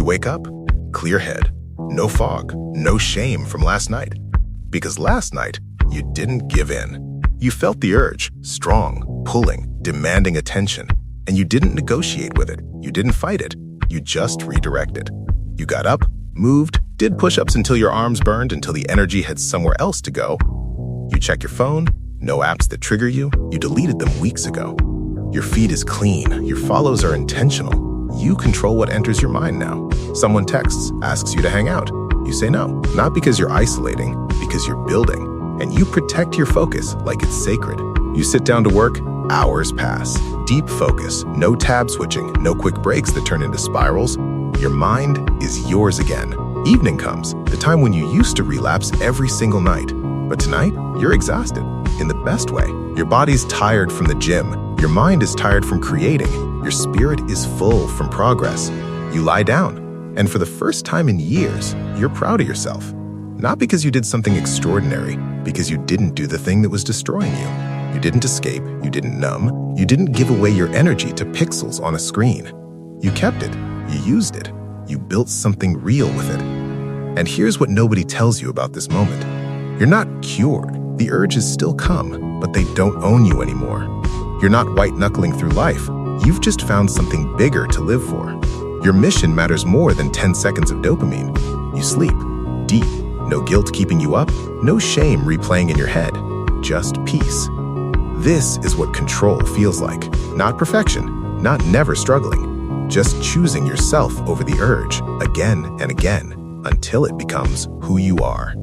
wake up, clear head, no fog, no shame from last night. Because last night, you didn't give in. You felt the urge, strong, pulling, demanding attention, and you didn't negotiate with it. You didn't fight it. You just redirected. You got up, moved, did push-ups until your arms burned, until the energy had somewhere else to go. You check your phone, no apps that trigger you. You deleted them weeks ago. Your feed is clean. Your follows are intentional. You control what enters your mind now. Someone texts, asks you to hang out. You say no, not because you're isolating, because you're building. And you protect your focus like it's sacred. You sit down to work, hours pass. Deep focus, no tab switching, no quick breaks that turn into spirals. Your mind is yours again. Evening comes, the time when you used to relapse every single night. But tonight, you're exhausted, in the best way. Your body's tired from the gym. Your mind is tired from creating. Your spirit is full from progress. You lie down, and for the first time in years, you're proud of yourself. Not because you did something extraordinary, because you didn't do the thing that was destroying you. You didn't escape, you didn't numb, you didn't give away your energy to pixels on a screen. You kept it, you used it, you built something real with it. And here's what nobody tells you about this moment. You're not cured. The urges still come, but they don't own you anymore. You're not white-knuckling through life. You've just found something bigger to live for. Your mission matters more than 10 seconds of dopamine. You sleep deep. No guilt keeping you up, no shame replaying in your head, just peace. This is what control feels like. Not perfection, not never struggling, just choosing yourself over the urge again and again until it becomes who you are.